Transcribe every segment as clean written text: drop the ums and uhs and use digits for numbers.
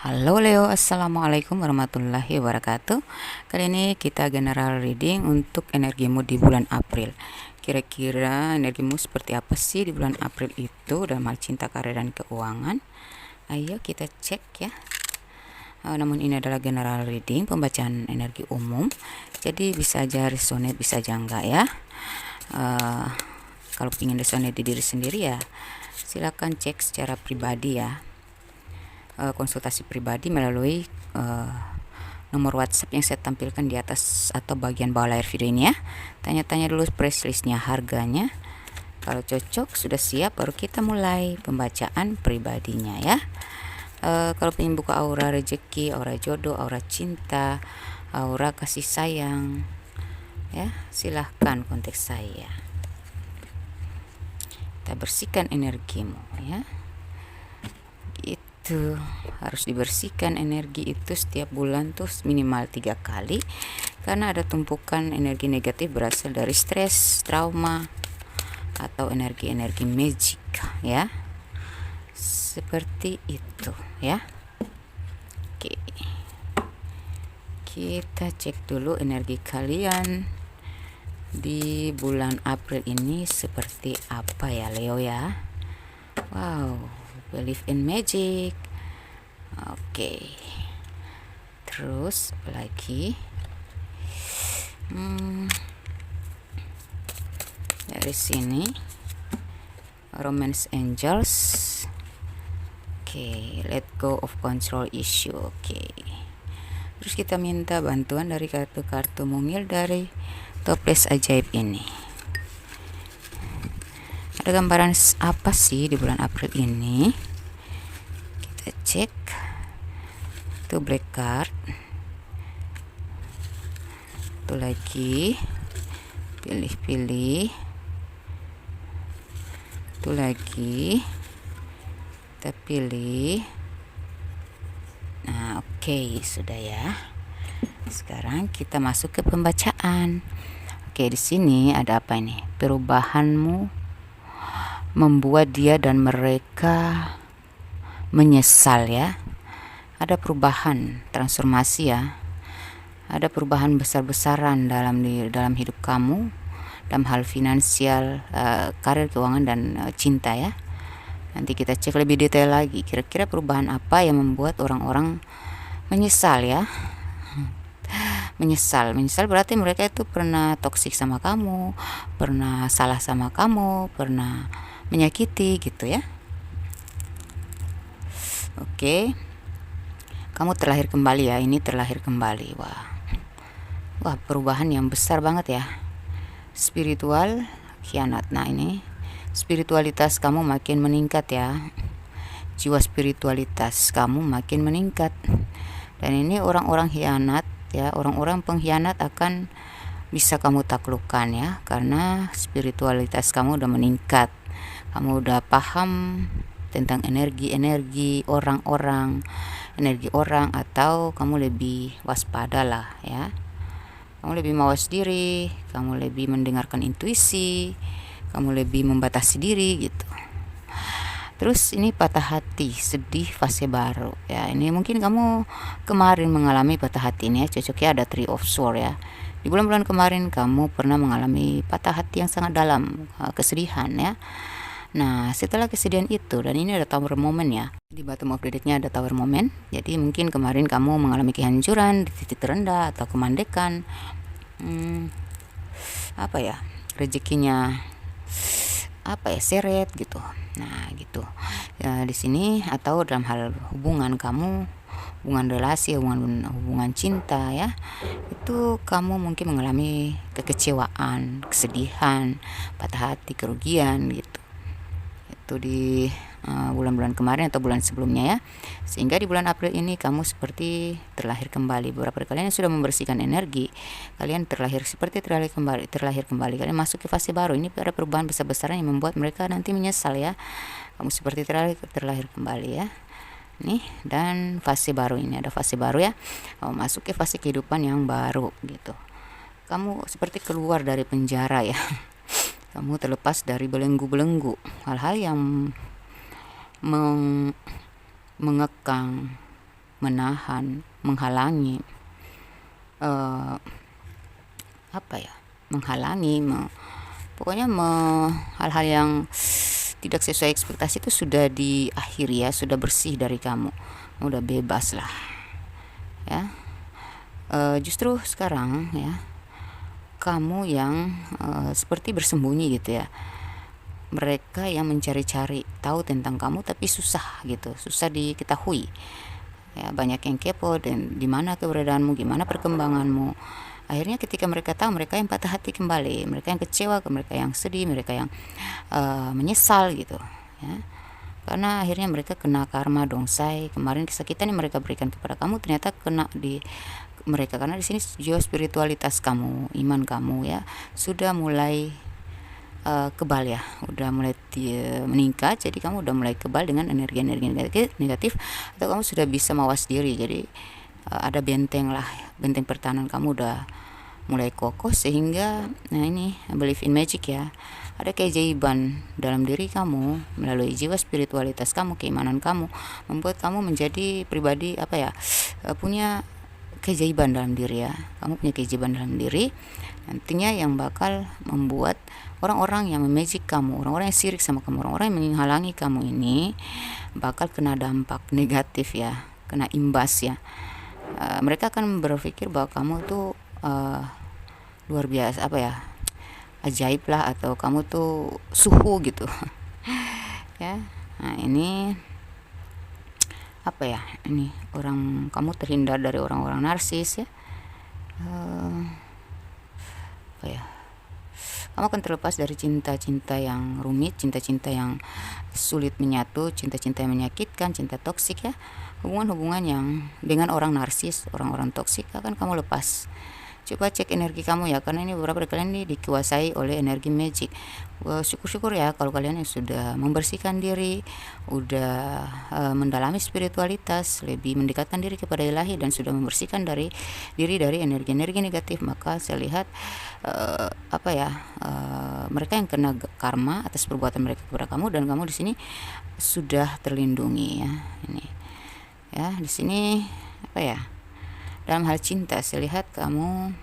Halo Leo, Assalamualaikum warahmatullahi wabarakatuh. Kali ini kita general reading untuk energimu di bulan April. Kira-kira energimu seperti apa sih di bulan April itu dalam hal cinta, karir, dan keuangan? Ayo kita cek ya. Namun ini adalah general reading, pembacaan energi umum. Jadi bisa aja resonate, bisa aja enggak ya. Kalau ingin resonate di diri sendiri ya silakan cek secara pribadi ya. Konsultasi pribadi melalui nomor WhatsApp yang saya tampilkan di atas atau bagian bawah layar video ini ya. Tanya-tanya dulu price listnya, harganya. Kalau cocok sudah siap, baru kita mulai pembacaan pribadinya ya. Kalau ingin buka aura rezeki, aura jodoh, aura cinta, aura kasih sayang ya, silahkan kontak saya. Kita bersihkan energimu ya. Itu harus dibersihkan energi itu setiap bulan tuh minimal 3 kali, karena ada tumpukan energi negatif berasal dari stres, trauma, atau energi-energi magic ya, seperti itu ya. Oke, kita cek dulu energi kalian di bulan April ini seperti apa ya Leo ya. Wow, believe in magic. Oke. Terus lagi dari sini romance angels. Oke, let go of control issue. Oke. Terus kita minta bantuan dari kartu-kartu mungil dari toples ajaib ini. Ada gambaran apa sih di bulan April ini? Kita cek. Itu black card. Itu lagi. Pilih-pilih. Itu lagi. Kita pilih. Nah, oke, sudah ya. Sekarang kita masuk ke pembacaan. Oke, di sini ada apa ini? Perubahanmu membuat dia dan mereka menyesal ya. Ada perubahan, transformasi ya. Ada perubahan besar-besaran dalam hidup kamu, dalam hal finansial, karir, keuangan, dan cinta ya. Nanti kita cek lebih detail lagi, kira-kira perubahan apa yang membuat orang-orang menyesal ya. Menyesal berarti mereka itu pernah toksik sama kamu, pernah salah sama kamu, pernah menyakiti gitu ya. Oke, kamu terlahir kembali ya. Ini terlahir kembali. Wah, perubahan yang besar banget ya. Spiritual khianat. Nah, ini spiritualitas kamu makin meningkat ya. Jiwa spiritualitas kamu makin meningkat. Dan ini orang-orang khianat ya, orang-orang pengkhianat akan bisa kamu taklukkan ya, karena spiritualitas kamu udah meningkat. Kamu udah paham tentang energi-energi orang-orang, energi orang, atau kamu lebih waspada lah ya. Kamu lebih mawas diri, kamu lebih mendengarkan intuisi, kamu lebih membatasi diri gitu. Terus ini patah hati, sedih, fase baru ya. Ini mungkin kamu kemarin mengalami patah hati ini ya. Cocoknya ada Three of Swords ya. Di bulan-bulan kemarin kamu pernah mengalami patah hati yang sangat dalam, kesedihan ya. Nah, setelah kesedihan itu, dan ini ada tower moment ya. Di bottom of the deck-nya ada tower moment. Jadi mungkin kemarin kamu mengalami kehancuran di titik terendah atau kemandekan. Apa ya? Rezekinya apa ya, seret gitu. Nah, gitu. Ya, di sini atau dalam hal hubungan kamu, hubungan relasi, hubungan cinta ya. Itu kamu mungkin mengalami kekecewaan, kesedihan, patah hati, kerugian gitu. Itu di bulan-bulan kemarin atau bulan sebelumnya ya. Sehingga di bulan April ini kamu seperti terlahir kembali. Beberapa kalian yang sudah membersihkan energi, kalian terlahir seperti terlahir kembali. Kalian masuk ke fase baru. Ini ada perubahan besar-besaran yang membuat mereka nanti menyesal ya. Kamu seperti terlahir kembali ya. Nih, dan fase baru, ini ada fase baru ya. Kamu masuk ke fase kehidupan yang baru gitu. Kamu seperti keluar dari penjara ya. Kamu terlepas dari belenggu-belenggu, hal-hal yang mengekang menahan, menghalangi, eh, menghalangi, pokoknya hal-hal yang tidak sesuai ekspektasi itu sudah diakhiri ya, sudah bersih dari kamu, udah bebas lah ya. Justru sekarang ya, kamu yang seperti bersembunyi gitu ya. Mereka yang mencari-cari tahu tentang kamu tapi susah gitu, susah diketahui ya. Banyak yang kepo dan di mana keberadaanmu, gimana perkembanganmu. Akhirnya ketika mereka tahu, mereka yang patah hati kembali, mereka yang kecewa, mereka yang sedih, mereka yang menyesal gitu ya. Karena akhirnya mereka kena karma dongsai. Kemarin kesakitan yang mereka berikan kepada kamu ternyata kena di mereka, karena di sini jiwa spiritualitas kamu, iman kamu ya sudah mulai kebal ya, udah mulai meningkat. Jadi kamu udah mulai kebal dengan energi-energi negatif, atau kamu sudah bisa mawas diri. Jadi ada benteng lah, benteng pertahanan kamu udah mulai kokoh, sehingga nah ini believe in magic ya, ada keajaiban dalam diri kamu melalui jiwa spiritualitas kamu, keimanan kamu membuat kamu menjadi pribadi punya keajaiban dalam diri ya. Kamu punya keajaiban dalam diri nantinya yang bakal membuat orang-orang yang memagic kamu, orang-orang yang sirik sama kamu, orang-orang yang menghalangi kamu ini bakal kena dampak negatif ya, kena imbas ya. Mereka akan berpikir bahwa kamu tuh luar biasa, ajaib lah, atau kamu tuh suhu gitu ya. Nah ini ini kamu terhindar dari orang-orang narsis ya. Kamu akan terlepas dari cinta-cinta yang rumit, cinta-cinta yang sulit menyatu, cinta-cinta yang menyakitkan, cinta toksik ya. Hubungan-hubungan yang dengan orang narsis, orang-orang toksik akan kamu lepas. Coba cek energi kamu ya, karena ini beberapa dari kalian ini dikuasai oleh energi magic. Syukur-syukur ya kalau kalian yang sudah membersihkan diri, udah mendalami spiritualitas, lebih mendekatkan diri kepada ilahi, dan sudah membersihkan diri dari energi-energi negatif. Maka saya lihat mereka yang kena karma atas perbuatan mereka kepada kamu, dan kamu di sini sudah terlindungi ya. Ini ya, di sini dalam hal cinta saya lihat kamu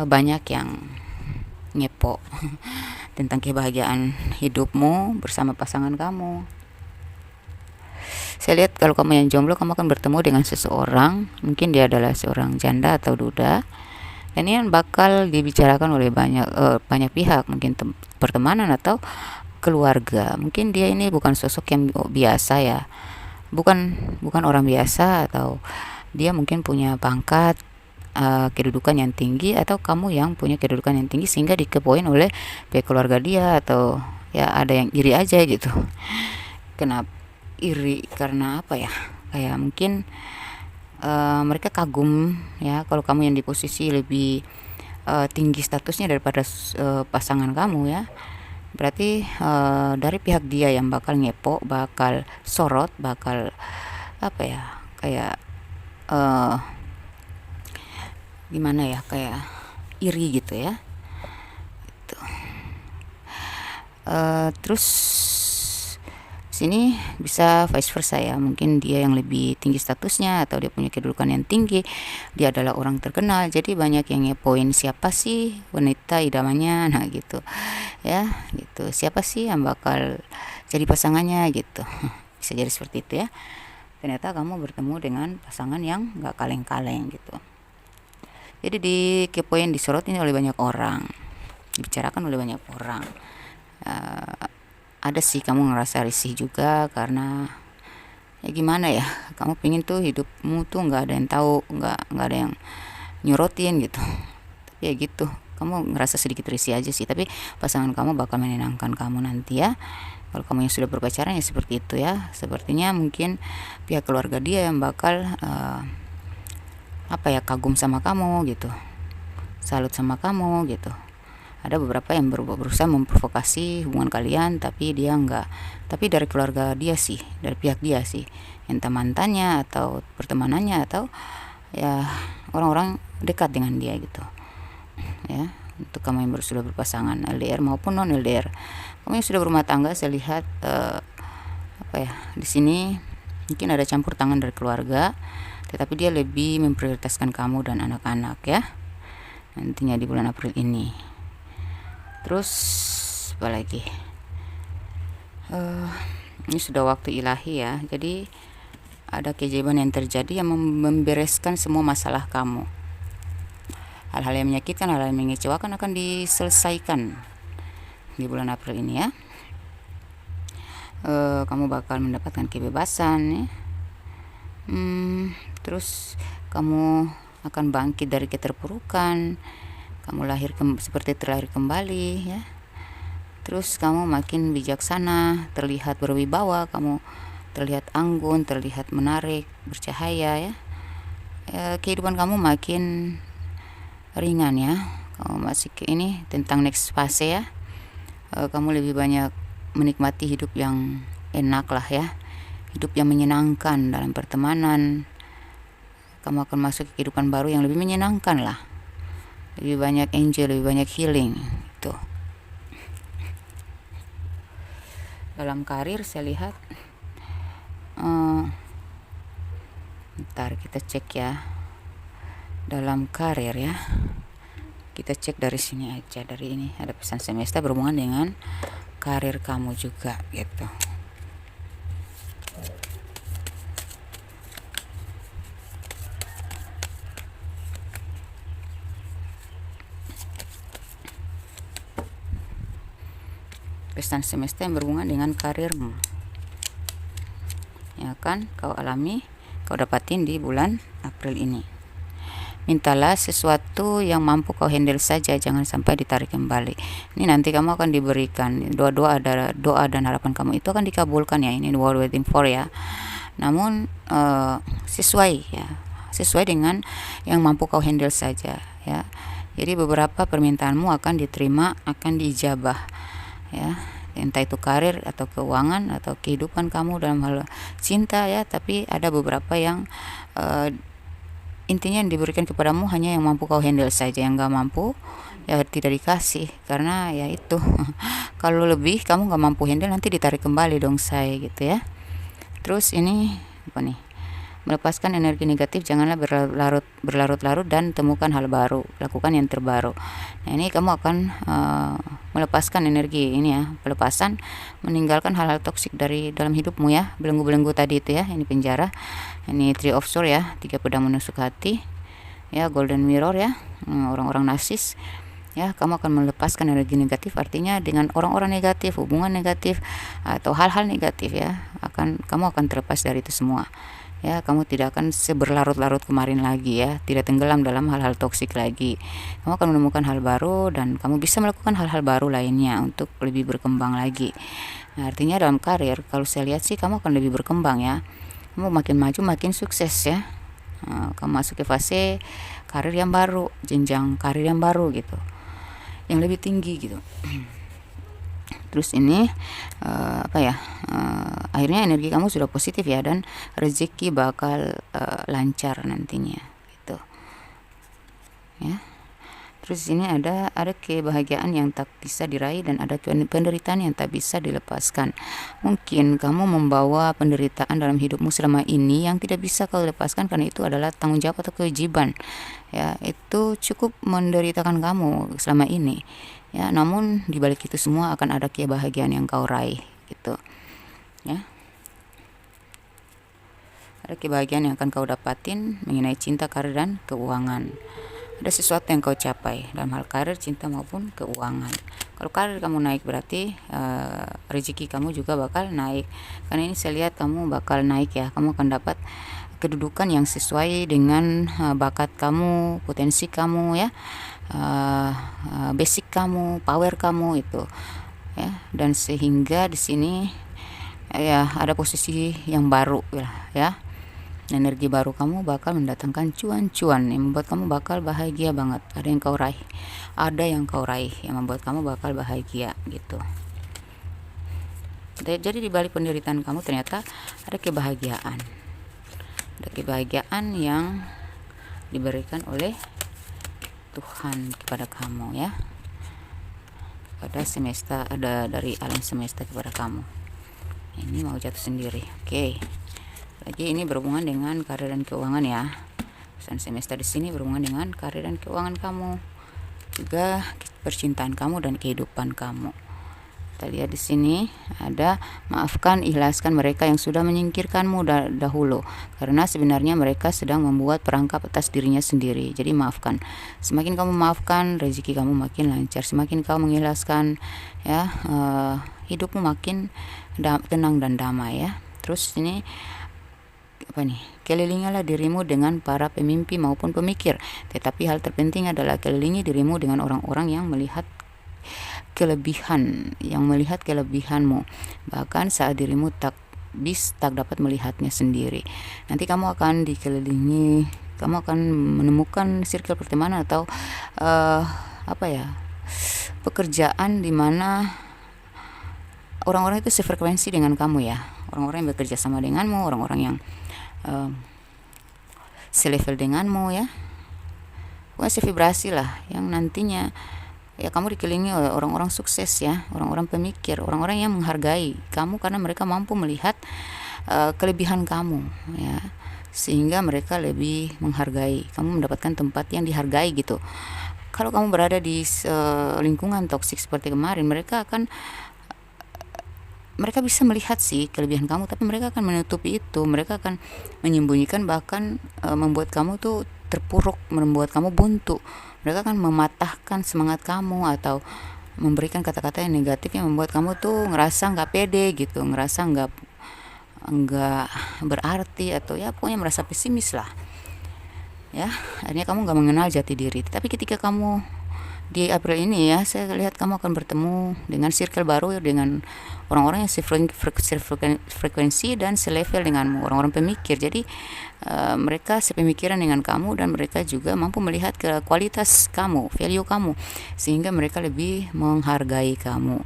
banyak yang ngepo tentang kebahagiaan hidupmu bersama pasangan kamu. Saya lihat kalau kamu yang jomblo, kamu akan bertemu dengan seseorang, mungkin dia adalah seorang janda atau duda, dan ini bakal dibicarakan oleh banyak pihak, mungkin pertemanan atau keluarga. Mungkin dia ini bukan sosok yang biasa ya, bukan orang biasa, atau dia mungkin punya pangkat kedudukan yang tinggi, atau kamu yang punya kedudukan yang tinggi sehingga dikepoin oleh pihak keluarga dia, atau ya ada yang iri aja gitu. Kenapa iri? Karena kayak mungkin mereka kagum ya kalau kamu yang di posisi lebih tinggi statusnya daripada pasangan kamu ya. Berarti dari pihak dia yang bakal ngepo, bakal sorot, bakal gimana ya, kayak iri gitu ya gitu. Terus sini bisa vice versa ya, mungkin dia yang lebih tinggi statusnya atau dia punya kedudukan yang tinggi, dia adalah orang terkenal, jadi banyak yang ngepoin siapa sih wanita idamannya, nah gitu ya, gitu, siapa sih yang bakal jadi pasangannya gitu. Bisa jadi seperti itu ya. Ternyata kamu bertemu dengan pasangan yang gak kaleng-kaleng gitu, jadi dikepoin, disorotin oleh banyak orang, dibicarakan oleh banyak orang. Ada sih kamu ngerasa risih juga, karena ya gimana ya, kamu pengen tuh hidupmu tuh nggak ada yang tahu, nggak ada yang nyorotin gitu. Tapi ya gitu, kamu ngerasa sedikit risih aja sih, tapi pasangan kamu bakal menenangkan kamu nanti ya. Kalau kamu yang sudah berpacaran ya seperti itu ya. Sepertinya mungkin pihak keluarga dia yang bakal kagum sama kamu gitu, salut sama kamu gitu. Ada beberapa yang berusaha memprovokasi hubungan kalian, tapi dia enggak. Tapi dari keluarga dia sih, dari pihak dia sih, entah mantannya atau pertemanannya atau ya orang-orang dekat dengan dia gitu ya. Untuk kamu yang sudah berpasangan LDR maupun non LDR, kamu yang sudah berumah tangga, saya lihat di sini Mungkin ada campur tangan dari keluarga, tetapi dia lebih memprioritaskan kamu dan anak-anak ya, nantinya di bulan April ini. Terus apa lagi? Ini sudah waktu ilahi ya, jadi ada keajaiban yang terjadi yang membereskan semua masalah kamu. Hal-hal yang menyakitkan, hal-hal yang mengecewakan akan diselesaikan di bulan April ini ya. Kamu bakal mendapatkan kebebasan ya. Terus kamu akan bangkit dari keterpurukan, kamu seperti terlahir kembali ya. Terus kamu makin bijaksana, terlihat berwibawa, kamu terlihat anggun, terlihat menarik, bercahaya ya. Kehidupan kamu makin ringan ya. Kamu masih ini tentang next fase ya. Kamu lebih banyak menikmati hidup yang enak lah ya, hidup yang menyenangkan dalam pertemanan. Kamu akan masuk ke kehidupan baru yang lebih menyenangkan lah, lebih banyak angel, lebih banyak healing itu. Dalam karir saya lihat, ntar kita cek ya, dalam karir ya, kita cek dari sini aja. Dari ini ada pesan semesta berhubungan dengan karir kamu juga gitu. Pesan semesta yang berhubungan dengan karirmu ya kan, kau alami, kau dapatin di bulan April ini. Mintalah sesuatu yang mampu kau handle saja, jangan sampai ditarik kembali. Ini nanti kamu akan diberikan doa dan harapan kamu itu akan dikabulkan ya. Ini what waiting for ya. Namun sesuai dengan yang mampu kau handle saja ya. Jadi beberapa permintaanmu akan diterima, akan diijabah ya, entah itu karir atau keuangan atau kehidupan kamu dalam hal cinta ya. Tapi ada beberapa yang intinya yang diberikan kepadamu hanya yang mampu kau handle saja, yang gak mampu ya tidak dikasih, karena ya itu kalau lebih kamu gak mampu handle nanti ditarik kembali dong saya gitu ya. Terus ini apa nih, melepaskan energi negatif, janganlah berlarut-larut dan temukan hal baru, lakukan yang terbaru. Nah ini kamu akan melepaskan energi ini ya, pelepasan, meninggalkan hal-hal toksik dari dalam hidupmu ya, belenggu-belenggu tadi itu ya. Ini penjara, ini Three of Swords ya, 3 pedang menusuk hati ya, Golden Mirror ya, orang-orang narsis ya. Kamu akan melepaskan energi negatif, artinya dengan orang-orang negatif, hubungan negatif atau hal-hal negatif ya, kamu akan terlepas dari itu semua ya. Kamu tidak akan seberlarut-larut kemarin lagi ya, tidak tenggelam dalam hal-hal toksik lagi. Kamu akan menemukan hal baru dan kamu bisa melakukan hal-hal baru lainnya untuk lebih berkembang lagi. Nah, artinya dalam karir kalau saya lihat sih kamu akan lebih berkembang ya. Kamu makin maju makin sukses ya. Kamu masuk ke fase karir yang baru, jenjang karir yang baru gitu, yang lebih tinggi gitu. Terus ini akhirnya energi kamu sudah positif ya, dan rezeki bakal lancar nantinya gitu ya. Terus ini ada kebahagiaan yang tak bisa diraih dan ada penderitaan yang tak bisa dilepaskan. Mungkin kamu membawa penderitaan dalam hidupmu selama ini yang tidak bisa kau lepaskan karena itu adalah tanggung jawab atau kewajiban ya. Itu cukup menderitakan kamu selama ini ya, namun di balik itu semua akan ada kebahagiaan yang kau raih gitu ya. Ada kebahagiaan yang akan kau dapatin mengenai cinta, karir, dan keuangan. Ada sesuatu yang kau capai dalam hal karir, cinta, maupun keuangan. Kalau karir kamu naik berarti rezeki kamu juga bakal naik, karena ini saya lihat kamu bakal naik ya. Kamu akan dapat kedudukan yang sesuai dengan bakat kamu, potensi kamu ya, basic kamu, power kamu itu ya. Dan sehingga di sini ya ada posisi yang baru ya. Energi baru kamu bakal mendatangkan cuan-cuan yang membuat kamu bakal bahagia banget. Ada yang kau raih yang membuat kamu bakal bahagia gitu. Jadi di balik penderitaan kamu ternyata ada kebahagiaan. Ada kebahagiaan yang diberikan oleh Tuhan kepada kamu ya, kepada semesta, ada dari alam semesta kepada kamu. Ini mau jatuh sendiri. Oke. Lagi ini berhubungan dengan karir dan keuangan ya. Pesan semesta di sini berhubungan dengan karir dan keuangan kamu, juga percintaan kamu dan kehidupan kamu. Kita lihat di sini ada maafkan, ikhlaskan mereka yang sudah menyingkirkanmu dahulu, karena sebenarnya mereka sedang membuat perangkap atas dirinya sendiri. Jadi maafkan. Semakin kamu maafkan, rezeki kamu makin lancar. Semakin kamu mengikhlaskan, ya, hidupmu makin tenang dan damai ya. Terus ini apa nih? Kelilingilah dirimu dengan para pemimpi maupun pemikir. Tetapi hal terpenting adalah kelilingi dirimu dengan orang-orang yang melihat kelebihanmu, bahkan saat dirimu tak dapat melihatnya sendiri. Nanti kamu akan dikelilingi, kamu akan menemukan circle pertemanan atau pekerjaan di mana orang-orang itu sefrekuensi dengan kamu ya, orang-orang yang bekerja sama denganmu, orang-orang yang selevel denganmu ya, bukan sevibrasi lah, yang nantinya ya kamu dikelilingi oleh orang-orang sukses ya, orang-orang pemikir, orang-orang yang menghargai kamu karena mereka mampu melihat kelebihan kamu ya, sehingga mereka lebih menghargai kamu, mendapatkan tempat yang dihargai gitu. Kalau kamu berada di lingkungan toksik seperti kemarin, mereka bisa melihat sih kelebihan kamu, tapi mereka akan menutupi itu, mereka akan menyembunyikan, bahkan membuat kamu tuh terpuruk, membuat kamu buntu. Mereka akan mematahkan semangat kamu atau memberikan kata-kata yang negatif yang membuat kamu tuh ngerasa nggak pede gitu, ngerasa nggak berarti, atau ya pokoknya merasa pesimis lah ya. Akhirnya kamu nggak mengenal jati diri. Tapi ketika kamu di April ini ya, saya lihat kamu akan bertemu dengan circle baru, dengan orang-orang yang frekuensi dan selevel denganmu, orang-orang pemikir. Jadi mereka sepemikiran dengan kamu, dan mereka juga mampu melihat ke kualitas kamu, value kamu, sehingga mereka lebih menghargai kamu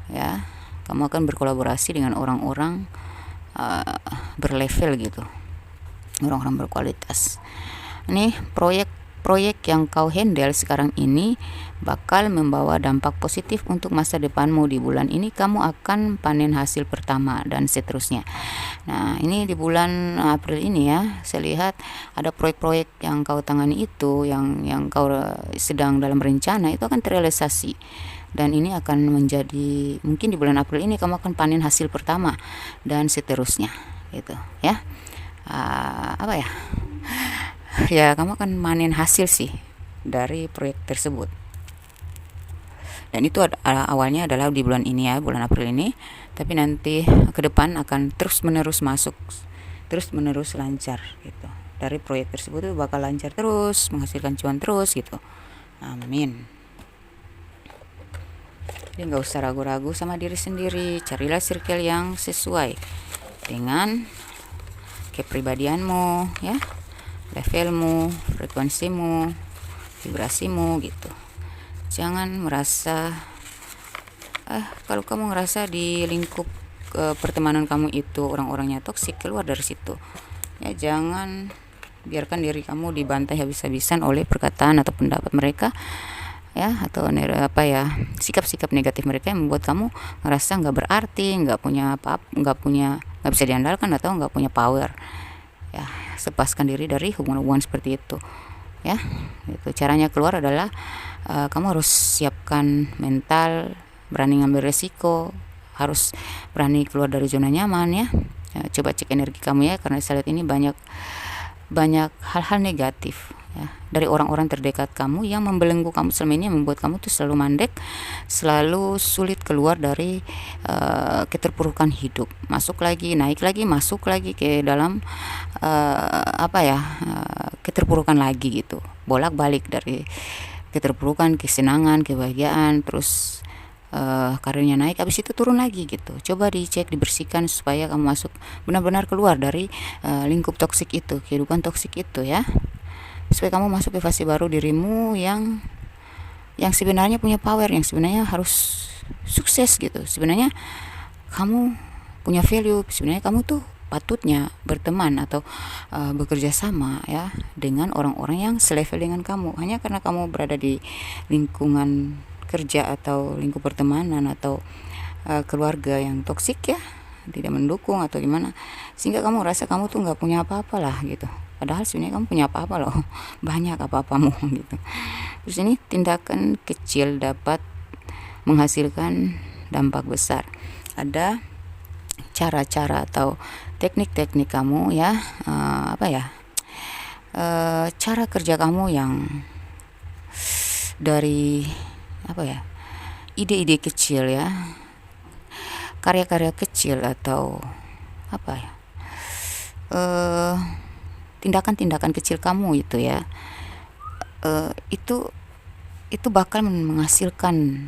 ya. Kamu akan berkolaborasi dengan orang-orang berlevel gitu, orang-orang berkualitas. Ini proyek yang kau handle sekarang ini bakal membawa dampak positif untuk masa depanmu. Di bulan ini kamu akan panen hasil pertama dan seterusnya. Nah, ini di bulan April ini ya, saya lihat ada proyek-proyek yang kau tangani itu, yang kau sedang dalam rencana itu akan terrealisasi. Dan ini akan menjadi, mungkin di bulan April ini kamu akan panen hasil pertama dan seterusnya gitu ya. Ya, kamu akan panen hasil sih dari proyek tersebut. Dan itu awalnya adalah di bulan ini ya, bulan April ini. Tapi nanti ke depan akan terus menerus lancar gitu. Dari proyek tersebut itu bakal lancar terus, menghasilkan cuan terus gitu. Amin. Jadi nggak usah ragu-ragu sama diri sendiri. Carilah circle yang sesuai dengan kepribadianmu ya, levelmu, frekuensimu, vibrasimu gitu. Jangan merasa kalau kamu ngerasa di lingkup pertemanan kamu itu orang-orangnya toksik, keluar dari situ ya. Jangan biarkan diri kamu dibantai habis-habisan oleh perkataan atau pendapat mereka ya, atau sikap-sikap negatif mereka yang membuat kamu ngerasa nggak berarti, nggak bisa diandalkan, atau nggak punya power ya. Lepaskan diri dari hubungan-hubungan seperti itu ya. Itu caranya keluar adalah kamu harus siapkan mental, berani ngambil resiko, harus berani keluar dari zona nyaman ya. Coba cek energi kamu ya, karena saya lihat ini banyak hal-hal negatif ya, dari orang-orang terdekat kamu yang membelenggu kamu selama ini, yang membuat kamu tuh selalu mandek, selalu sulit keluar dari keterpurukan hidup, naik lagi masuk lagi ke dalam keterpurukan lagi gitu, bolak-balik dari keterpurukan, kesenangan, kebahagiaan, terus karirnya naik, habis itu turun lagi gitu. Coba dicek, dibersihkan supaya kamu masuk benar-benar keluar dari lingkup toksik itu, kehidupan toksik itu ya, supaya kamu masuk ke fase baru dirimu yang sebenarnya punya power, yang sebenarnya harus sukses gitu. Sebenarnya kamu punya value, sebenarnya kamu tuh patutnya berteman atau bekerja sama ya dengan orang-orang yang selevel dengan kamu. Hanya karena kamu berada di lingkungan kerja atau lingkup pertemanan atau keluarga yang toksik ya, tidak mendukung atau gimana, sehingga kamu rasa kamu tuh nggak punya apa-apa lah gitu. Padahal sebenarnya kamu punya apa-apa loh, banyak apa-apamu gitu. Terus ini tindakan kecil dapat menghasilkan dampak besar. Ada cara-cara atau teknik-teknik kamu ya, cara kerja kamu yang dari ide-ide kecil ya, karya-karya kecil atau tindakan-tindakan kecil kamu itu ya, itu bakal menghasilkan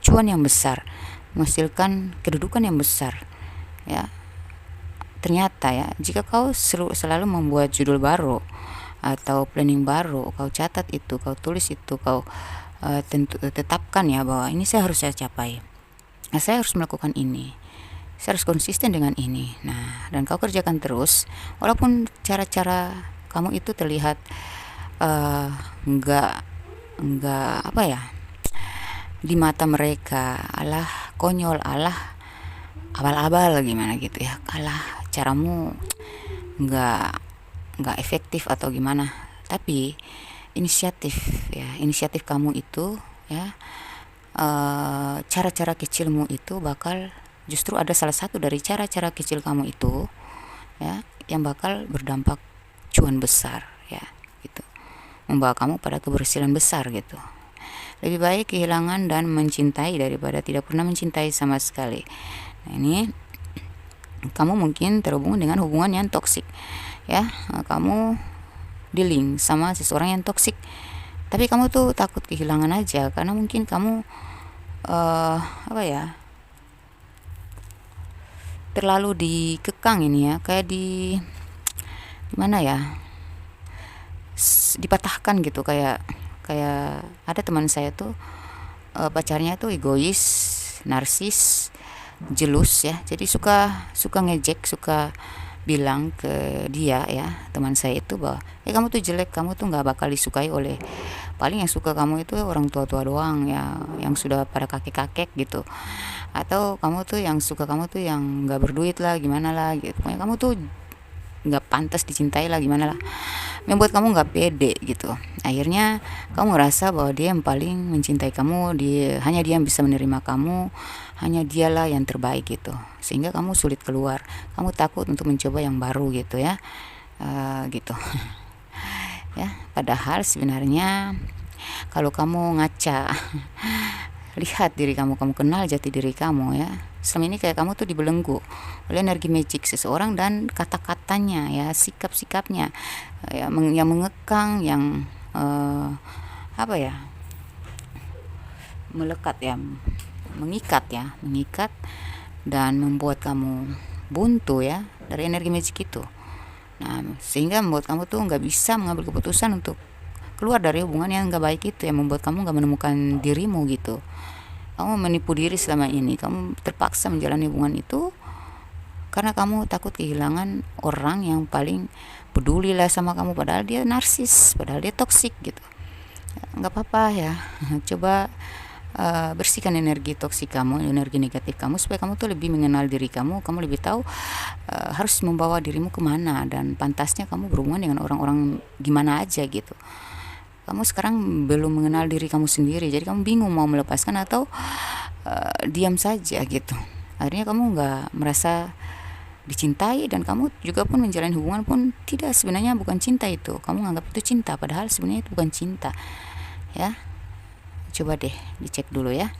cuan yang besar, menghasilkan kedudukan yang besar ya. Ternyata ya, jika kau selalu membuat judul baru atau planning baru, kau catat itu, kau tulis itu, kau tetapkan ya bahwa ini saya capai, saya harus melakukan ini, saya harus konsisten dengan ini. Nah, dan kau kerjakan terus, walaupun cara-cara kamu itu terlihat enggak di mata mereka alah konyol, alah abal-abal gimana gitu ya, alah caramu nggak efektif atau gimana, tapi inisiatif kamu itu ya, cara-cara kecilmu itu bakal justru ada salah satu dari cara-cara kecil kamu itu ya yang bakal berdampak cuan besar ya gitu, membawa kamu pada keberhasilan besar gitu. Lebih baik kehilangan dan mencintai daripada tidak pernah mencintai sama sekali. Nah, ini kamu mungkin terhubung dengan hubungan yang toksik ya, kamu dealing sama seseorang yang toksik, tapi kamu tuh takut kehilangan aja karena mungkin kamu terlalu dikekang ini ya, kayak gimana ya, dipatahkan gitu, kayak ada teman saya tuh pacarnya tuh egois, narsis, jelus ya, jadi suka ngejek, suka bilang ke dia ya, teman saya itu, bahwa kamu tuh jelek, kamu tuh nggak bakal disukai oleh, paling yang suka kamu itu orang tua-tua doang ya, yang sudah pada kakek-kakek gitu, atau kamu tuh yang suka kamu tuh yang nggak berduit lah, gimana lah gitu, pokoknya kamu tuh nggak pantas dicintai lah, gimana lah, membuat kamu nggak pede gitu. Akhirnya kamu merasa bahwa dia yang paling mencintai kamu, hanya dia yang bisa menerima kamu, hanya dialah yang terbaik gitu, sehingga kamu sulit keluar, kamu takut untuk mencoba yang baru gitu ya, gitu ya. Padahal sebenarnya kalau kamu ngaca lihat diri kamu kenal jati diri kamu ya, selama ini kayak kamu tuh dibelenggu oleh energi magic seseorang dan kata-katanya ya, sikap-sikapnya ya, yang mengekang, yang melekat ya, mengikat dan membuat kamu buntu ya dari energi magic itu. Nah, sehingga membuat kamu tuh nggak bisa mengambil keputusan untuk keluar dari hubungan yang nggak baik itu, yang membuat kamu nggak menemukan dirimu gitu. Kamu menipu diri selama ini, kamu terpaksa menjalani hubungan itu karena kamu takut kehilangan orang yang paling peduli lah sama kamu, padahal dia narsis, padahal dia toksik gitu. Nggak apa-apa ya, coba bersihkan energi toksik kamu, energi negatif kamu, supaya kamu tuh lebih mengenal diri kamu lebih tahu harus membawa dirimu kemana, dan pantasnya kamu berhubungan dengan orang-orang gimana aja gitu. Kamu sekarang belum mengenal diri kamu sendiri, jadi kamu bingung mau melepaskan atau diam saja gitu. Akhirnya kamu nggak merasa dicintai, dan kamu juga pun menjalani hubungan pun tidak, sebenarnya bukan cinta itu, kamu nganggap itu cinta padahal sebenarnya itu bukan cinta ya. Coba deh dicek dulu ya.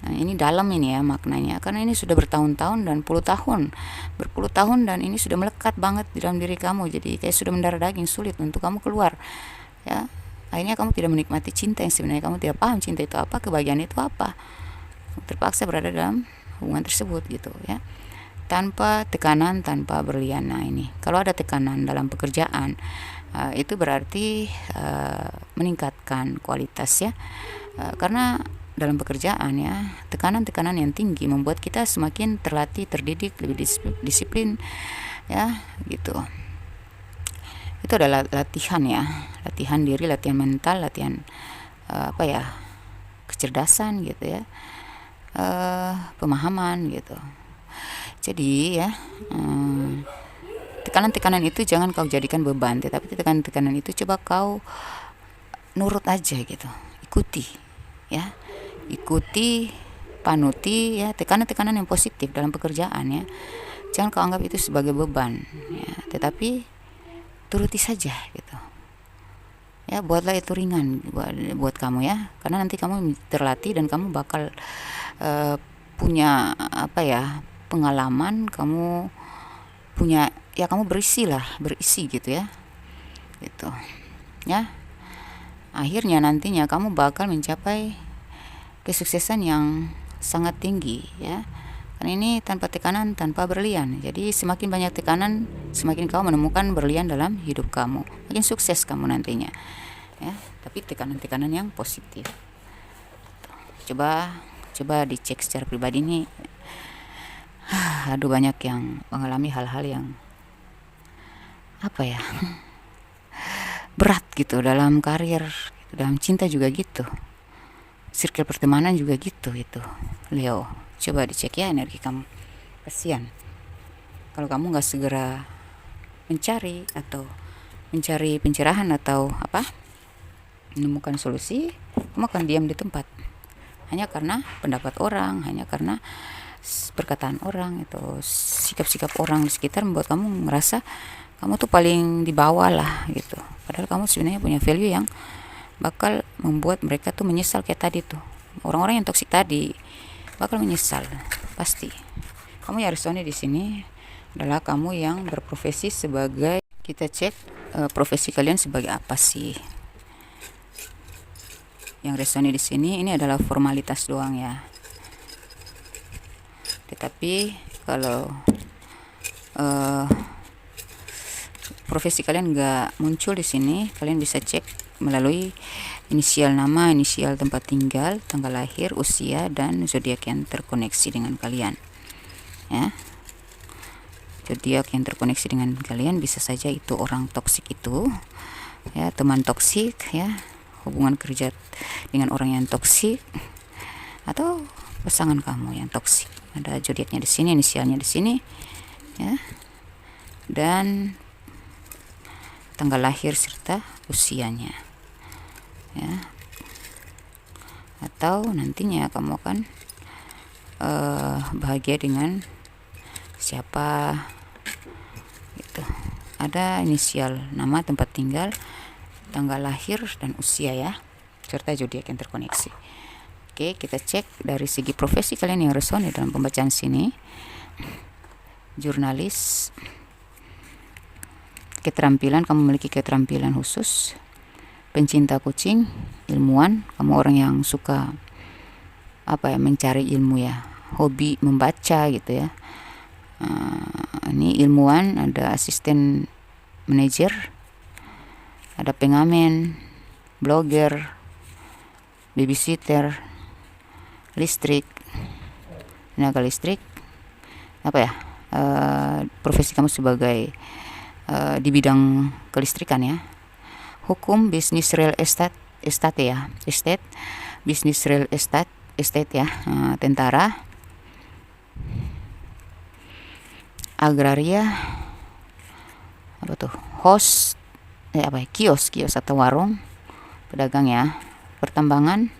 Nah, ini dalam ini ya maknanya, karena ini sudah bertahun-tahun dan berpuluh tahun, dan ini sudah melekat banget di dalam diri kamu, jadi kayak sudah mendarah daging, sulit untuk kamu keluar ya. Akhirnya kamu tidak menikmati cinta yang sebenarnya, kamu tidak paham cinta itu apa, kebahagiaan itu apa, terpaksa berada dalam hubungan tersebut gitu ya, tanpa tekanan, tanpa berlian. Nah, ini kalau ada tekanan dalam pekerjaan, itu berarti meningkatkan kualitas ya, karena dalam pekerjaan ya, tekanan-tekanan yang tinggi membuat kita semakin terlatih, terdidik, lebih disiplin ya gitu. Itu adalah latihan ya, latihan diri, latihan mental, latihan kecerdasan gitu ya, pemahaman gitu. Jadi ya, tekanan-tekanan itu jangan kau jadikan beban, tetapi tekanan-tekanan itu coba kau nurut aja gitu, ikuti ya, ikuti, panuti ya, tekanan-tekanan yang positif dalam pekerjaan ya. Jangan kau anggap itu sebagai beban ya, tetapi turuti saja gitu ya. Buatlah itu ringan buat kamu ya, karena nanti kamu terlatih dan kamu bakal punya apa ya, pengalaman, kamu punya ya, kamu berisi gitu ya, gitu ya. Akhirnya nantinya kamu bakal mencapai kesuksesan yang sangat tinggi ya, karena ini tanpa tekanan, tanpa berlian. Jadi semakin banyak tekanan, semakin kamu menemukan berlian dalam hidup kamu, makin sukses kamu nantinya ya. Tapi tekanan-tekanan yang positif. Coba dicek secara pribadi nih. Aduh, banyak yang mengalami hal-hal yang apa ya, berat gitu dalam karir, gitu. Dalam cinta juga gitu, circle pertemanan juga gitu itu Leo. Coba dicek ya energi kamu. Kasihan kalau kamu nggak segera mencari pencerahan atau apa, menemukan solusi, kamu akan diam di tempat hanya karena pendapat orang, hanya karena perkataan orang, itu sikap-sikap orang di sekitar membuat kamu merasa kamu tuh paling di bawah lah gitu. Padahal kamu sebenarnya punya value yang bakal membuat mereka tuh menyesal. Kayak tadi tuh, orang-orang yang toksik tadi bakal menyesal pasti. Kamu yang resonnya di sini adalah kamu yang berprofesi sebagai, kita cek profesi kalian sebagai apa sih. Yang resonnya di sini ini adalah formalitas doang ya. Tetapi kalau profesi kalian nggak muncul di sini, kalian bisa cek melalui inisial nama, inisial tempat tinggal, tanggal lahir, usia, dan zodiak yang terkoneksi dengan kalian ya. Zodiak yang terkoneksi dengan kalian bisa saja itu orang toksik itu ya, teman toksik ya, hubungan kerja dengan orang yang toksik, atau pasangan kamu yang toksik. Ada zodiaknya di sini, inisialnya di sini ya, dan tanggal lahir serta usianya ya. Atau nantinya kamu akan bahagia dengan siapa gitu. Ada inisial nama, tempat tinggal, tanggal lahir, dan usia ya, serta zodiak yang terkoneksi. Oke, kita cek dari segi profesi kalian yang resonate dalam pembacaan sini. Jurnalis, keterampilan, kamu memiliki keterampilan khusus. Pencinta kucing, ilmuwan, kamu orang yang suka apa ya, mencari ilmu ya, hobi membaca gitu ya. Ini ilmuwan, ada asisten manajer, ada pengamen, blogger, babysitter, listrik, tenaga listrik, apa ya, profesi kamu sebagai di bidang kelistrikan ya. Hukum, bisnis real estate ya, bisnis real estate ya. Tentara, agraria, apa tuh, host apa ya, kios atau warung, pedagang ya. Pertambangan,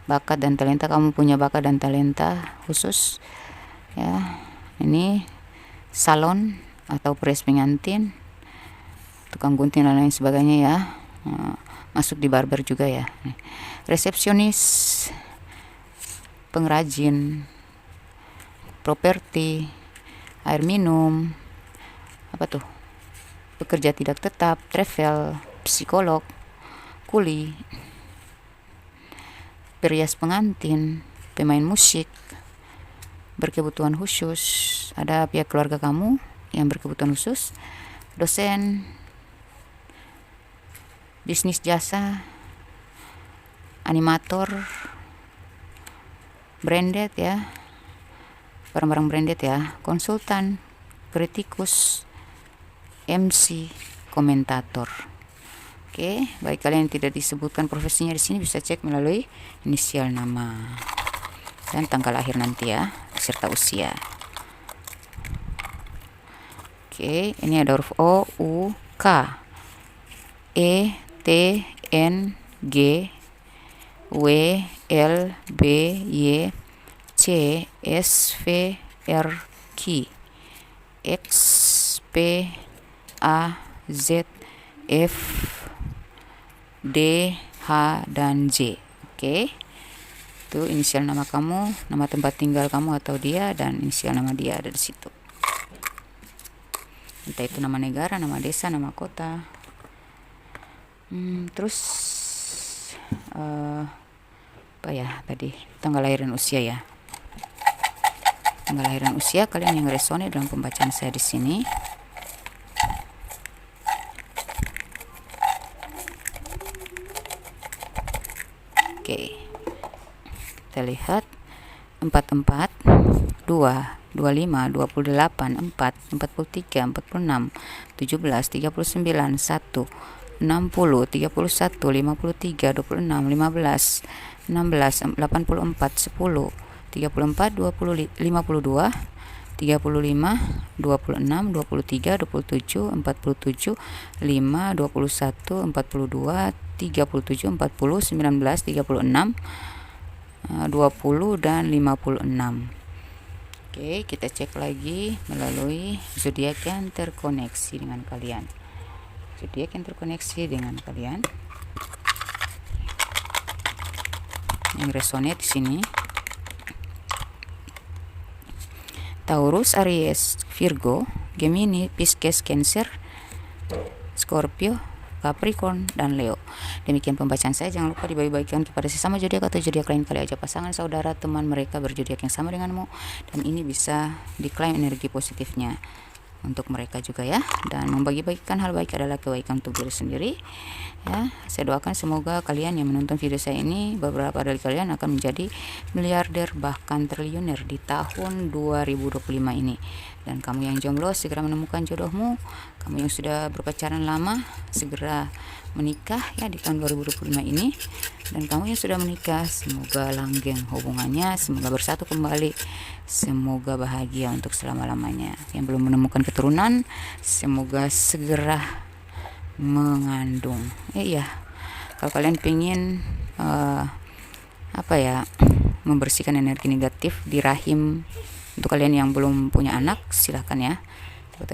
bakat dan talenta, kamu punya bakat dan talenta khusus ya. Ini salon atau pres pengantin, tukang gunting dan lain sebagainya ya. Masuk di barber juga ya. Resepsionis, pengrajin, properti, air minum, apa tuh, pekerja tidak tetap, travel, psikolog, kuli, perias pengantin, pemain musik, berkebutuhan khusus, ada pihak keluarga kamu yang berkebutuhan khusus, dosen, bisnis jasa, animator, branded ya, barang-barang branded ya, konsultan, kritikus, MC, komentator. Oke, baik, kalian yang tidak disebutkan profesinya di sini bisa cek melalui inisial nama dan tanggal lahir nanti ya, serta usia. Oke, ini ada huruf O, U, K, E, T, N, G, W, L, B, Y, C, S, V, R, Q, X, P, A, Z, F, D, H, dan J. Oke, itu inisial nama kamu, nama tempat tinggal kamu atau dia, dan inisial nama dia ada di situ. Entah itu nama negara, nama desa, nama kota. Terus apa ya tadi, tanggal lahir dan usia ya. Tanggal lahir dan usia kalian yang resone dalam pembacaan saya di sini. Oke, kita lihat 44, 2, 25, 28, 4, 43, 46, 17, 39, 1, 60, 31, 53, 26, 15, 16, 84, 10, 34, 20, 52, 35, 26, 23, 27, 47, 5, 21, 42, 37, 40, 19, 36, 20, dan 56. Oke, kita cek lagi melalui zodiak yang terkoneksi dengan kalian. Zodiak yang terkoneksi dengan kalian. Yang resonate di sini. Taurus, Aries, Virgo, Gemini, Pisces, Cancer, Scorpio, Capricorn, dan Leo. Demikian pembacaan saya. Jangan lupa dibagi-bagikan kepada sesama zodiak atau zodiak lain kali aja, pasangan, saudara, teman mereka berzodiak yang sama denganmu, dan ini bisa diklaim energi positifnya untuk mereka juga ya. Dan membagi-bagikan hal baik adalah kebaikan untuk diri sendiri ya. Saya doakan semoga kalian yang menonton video saya ini, beberapa dari kalian akan menjadi miliarder bahkan triliuner di tahun 2025 ini. Dan kamu yang jomblo segera menemukan jodohmu. Kamu yang sudah berpacaran lama segera menikah ya di tahun 2025 ini. Dan kamu yang sudah menikah semoga langgeng hubungannya, semoga bersatu kembali, semoga bahagia untuk selama-lamanya. Yang belum menemukan keturunan semoga segera mengandung. Iya, kalau kalian pengen membersihkan energi negatif di rahim, untuk kalian yang belum punya anak silahkan ya.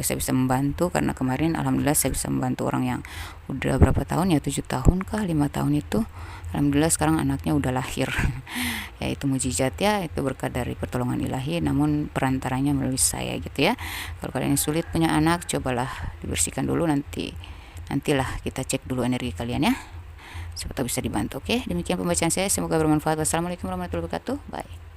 Saya bisa membantu karena kemarin alhamdulillah saya bisa membantu orang yang udah berapa tahun ya, 7 tahun kah 5 tahun itu, alhamdulillah sekarang anaknya udah lahir. Ya itu mujizat ya, itu berkat dari pertolongan ilahi, namun perantaranya melalui saya gitu ya. Kalau kalian yang sulit punya anak, cobalah dibersihkan dulu, nantilah kita cek dulu energi kalian ya, siapa tahu bisa dibantu. Oke, demikian pembacaan saya, semoga bermanfaat. Wassalamualaikum warahmatullahi wabarakatuh. Bye.